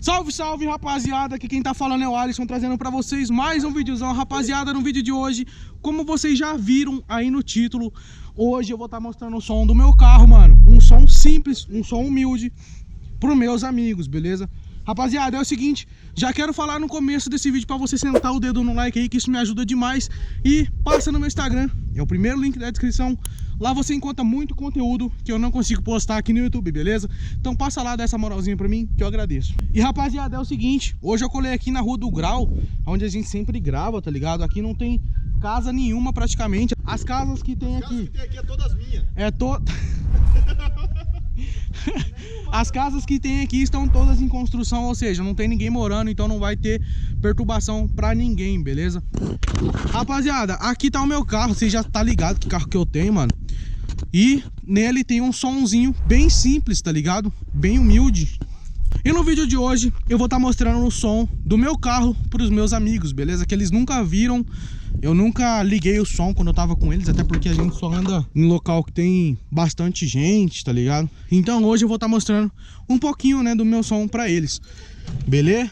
Salve, salve, rapaziada, aqui quem tá falando é o Alisson, trazendo pra vocês mais um videozão. Rapaziada, no vídeo de hoje, como vocês já viram aí no título, hoje eu vou estar mostrando o som do meu carro, mano. Um som simples, um som humilde pros meus amigos, beleza? Rapaziada, é o seguinte, já quero falar no começo desse vídeo pra você sentar o dedo no like aí, que isso me ajuda demais. E passa no meu Instagram, é o primeiro link da descrição. Lá você encontra muito conteúdo que eu não consigo postar aqui no YouTube, beleza? Então passa lá, dá essa moralzinha pra mim, que eu agradeço. E rapaziada, é o seguinte, hoje eu colei aqui na Rua do Grau, onde a gente sempre grava, tá ligado? Aqui não tem casa nenhuma praticamente. As casas que tem aqui... é todas minhas. As casas que tem aqui estão todas em construção, ou seja, não tem ninguém morando, então não vai ter perturbação pra ninguém, beleza? Rapaziada, aqui tá o meu carro, você já tá ligado que carro que eu tenho, mano. E nele tem um sonzinho bem simples, tá ligado? Bem humilde. E no vídeo de hoje eu vou estar mostrando o som do meu carro pros meus amigos, beleza? Que eles nunca viram. Eu nunca liguei o som quando eu tava com eles, até porque a gente só anda em local que tem bastante gente, tá ligado? Então hoje eu vou estar mostrando um pouquinho, né, do meu som pra eles, beleza?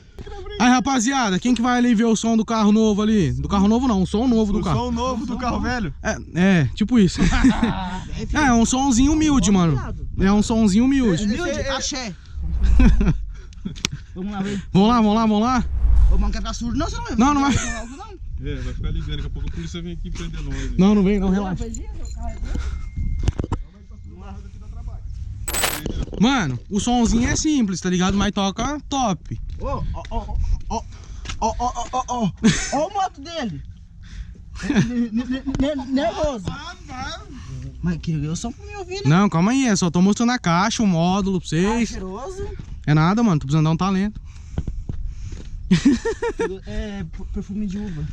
Aí, rapaziada, quem que vai ali ver o som do carro novo ali? Do carro novo não, o som novo do carro. O som novo do carro velho? É, tipo isso. É um sonzinho humilde, mano. É um sonzinho humilde. Humilde, axé. Vamos lá, velho. Vamos lá. Ô, mano, quer ficar surdo? Não, você não vai. Não vai. É, vai ficar ligando, daqui a pouco a polícia vem aqui prender nós. Hein? Não vem, não, relaxa. Mano, o sonzinho é simples, tá ligado? Mas toca top. Ó o moto dele. Nervoso. Mas que eu só pra me ouvir, né? Não, calma aí, só tô mostrando a caixa, o módulo pra vocês. Cheiroso. É nada, mano, tô precisando dar um talento. É perfume de uva.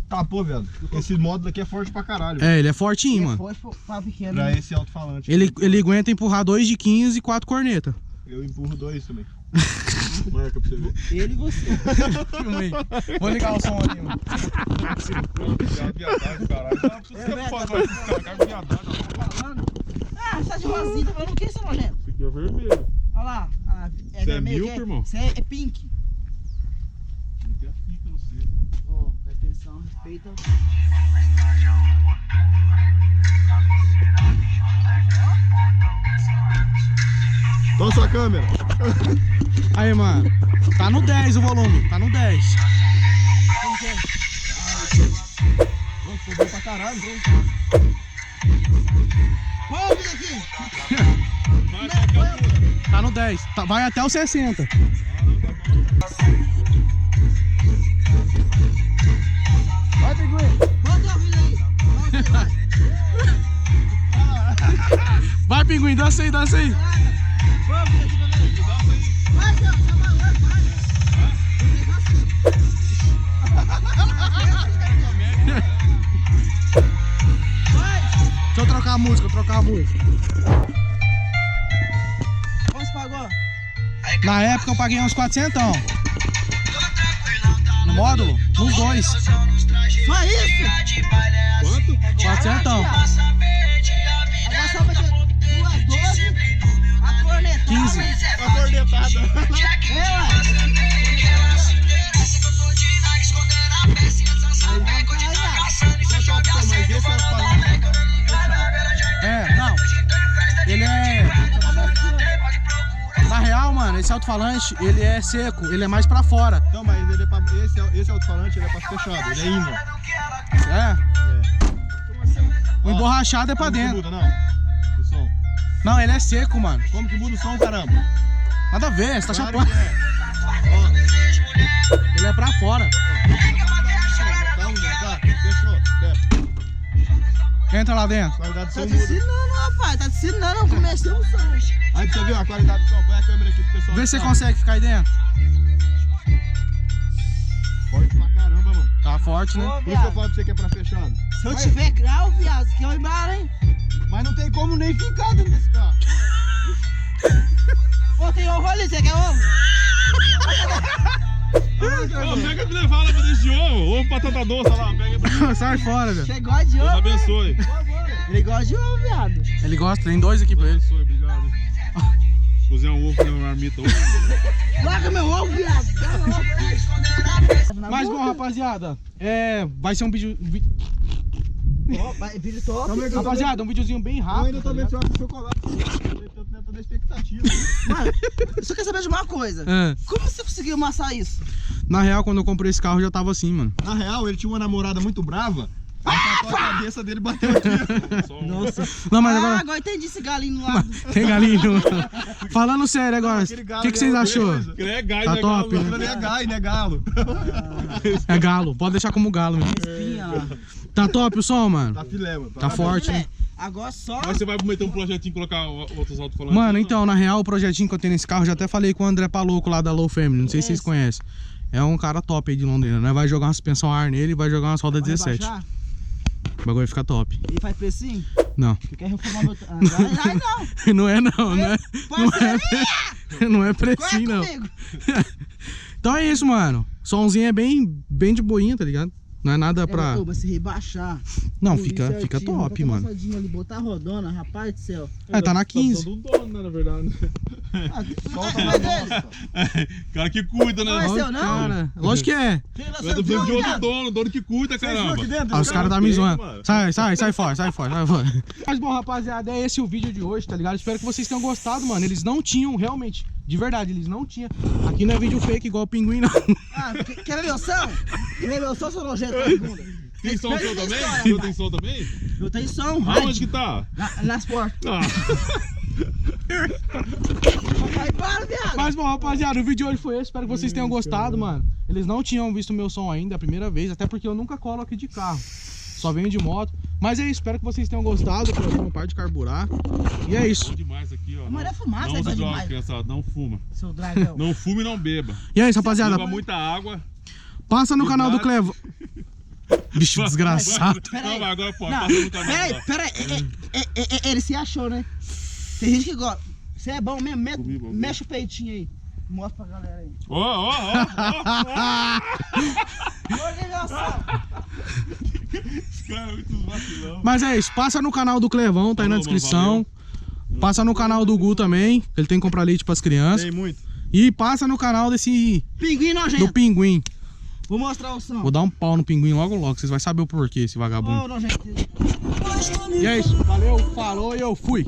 Tá, pô, velho. Esse módulo aqui é forte pra caralho. É, ele é fortinho, mano. Pode pra pequeno. Pra Né? esse alto-falante. Ele aguenta empurrar 2 de 15 e 4 corneta. Eu empurro 2 também. Marca pra você ver. Ele e você. Vou ligar o som ali, mano. Viadagem, caralho. Não precisa fazer isso, cara. Viadagem. Ah, você tá de rosinha, mas não quer ser nojento. Esse aqui é vermelho. Olha lá. Você é vermelho. milk, irmão? Isso é pink. Não tem a pica no seu. Ó, presta atenção, respeita. Toma sua câmera. Aí, mano. Tá no 10 o volume, tá no 10. Como que é? Nossa, ficou bom pra caralho, bro. Põe o vídeo aqui. Tá no 10. Vai até o 60. Vai, Pinguim. Bota o vídeo aí. Vai, Pinguim, dança aí. Põe o vídeo aqui também. Vai, Deixa eu trocar a música, Quanto você pagou? Na época eu paguei uns 400. No módulo? Nos dois. Só isso? Quanto? 400. Agora só vai ter 2, 12, a cornetada. 15. A cornetada. Mas esse alto-falante. É, não. Ele é... Na real, mano, esse alto-falante, ele é seco. Ele é mais pra fora. Não, mas ele é pra, esse alto-falante ele é pra fechado. Ele é imã. É. O Ó, emborrachado é pra como que dentro. muda, não? O som. Não, ele é seco, mano. Como que muda o som, caramba? Nada a ver, você tá Claro chapando. que é. Ó. Ele é pra fora. Tá, fechou. Entra lá dentro. A qualidade do Tá som te muda. ensinando, rapaz. Tá te ensinando. Eu comecei o som. Aí pra você ver a qualidade do som. Põe a câmera aqui pro pessoal. Vê se você consegue ficar aí dentro. Forte pra caramba, mano. Tá forte, né? Ô, Por isso que eu viado. falo pra você que é pra fechado. Se eu tiver grau, viado, que eu ir embora, hein? Mas não tem como nem ficar dentro desse carro. Pô, tem ovo ali, você quer ovo? Pega pra levar lá pra dentro de ovo batata doce lá. Pega pra... Sai fora, velho. Você gosta de Deus ovo? abençoe. Ele gosta de ovo, viado. Ele gosta, tem 2 aqui pra ele. Deus abençoe, obrigado. Cozinhar um ovo na marmita hoje. Larga meu ovo, viado. Mas bom, rapaziada, vai ser um vídeo... Vídeo top. Rapaziada, um videozinho bem rápido. Eu ainda tô vendo se eu acho chocolate. Eu tô tentando a expectativa. Mano, eu só quero saber de uma coisa. Como você conseguiu amassar isso? Na real, quando eu comprei esse carro, já tava assim, mano. Na real, ele tinha uma namorada muito brava. Aí a cabeça dele bateu aqui. Nossa. Não, mas agora... agora entendi esse galinho no lado. Tem galinho. Falando sério agora, Aquele o galo que vocês é achou? beleza. É gai, Tá né, top, galo? né? Aquilo ali é gai, né, galo? É galo, pode deixar como galo mesmo. Espinha lá. Tá top o som, mano? Tá filé, mano. Tá forte, né? Agora só. Mas você vai meter um projetinho e colocar outros alto-falantes? Mano, então, na real, o projetinho que eu tenho nesse carro, já até falei com o André Paloco lá da Low Family, não sei se vocês conhecem. É um cara top aí de Londrina, né? Vai jogar uma suspensão ar nele e vai jogar uma roda 17. Rebaixar? O bagulho vai ficar top. E faz precinho? Não. Tu quer reformar meu... Ai, não. Não é não, né? Parceria! Não é Corre precinho, não. comigo. Então é isso, mano. Somzinho é bem de boinha, tá ligado? Não é nada pra... Mas se rebaixar... Não, tudo fica certinho, top, botar mano. passadinho ali, botar rodona, rapaz do céu. Tá na 15. do dono, né, na verdade. Solta mais dele. Cara que cuida, né? Não é seu, Ó, não? cara. Lógico que é. Eu tô falando de outro dono, dono que cuida, caramba. Ah, os caras tá me zoando. mano. Sai fora. Mas bom, rapaziada, é esse o vídeo de hoje, tá ligado? Espero que vocês tenham gostado, mano. Eles não tinham, realmente, de verdade, eles não tinham. Aqui não é vídeo fake igual o pinguim, não. Quer ver meu som? Quer ver meu som, seu nojento da segunda? Tem som seu também? História, Seu pai. tem som também? Eu tenho som, Aonde que tá? nas portas. Ah, Vai, para, viado. Mas bom, rapaziada, o vídeo de hoje foi esse. Espero que vocês tenham gostado, mano. Eles não tinham visto meu som ainda, a primeira vez. Até porque eu nunca colo aqui de carro. Só venho de moto. Mas é isso, espero que vocês tenham gostado. Não para de carburar. E é isso. bom demais aqui, ó. Mas é fumaça, Não aí, se vai droga, demais. criançada, não fuma. Seu dragão. Não fume e não beba. E é isso, rapaziada. Beba muita água. Passa no canal do Clevão. Bicho desgraçado. Não, mas agora pode. Não, Passa no canal. peraí. Ele se achou, né? Tem gente que gosta. Você é bom mesmo? Mexe o peitinho aí. Mostra pra galera aí. Ó. Organização. Esse cara é muito vacilão. Mas é isso, passa no canal do Clevão, tá aí na Falou, mano, descrição. Passa no canal do Gu também, que ele tem que comprar leite pras crianças. Tem muito. E passa no canal desse... Pinguim nojento. do Pinguim. Vou mostrar o som. Vou dar um pau no Pinguim logo, vocês vão saber o porquê, esse vagabundo. Ô, nojento. E é isso, valeu, falou e eu fui.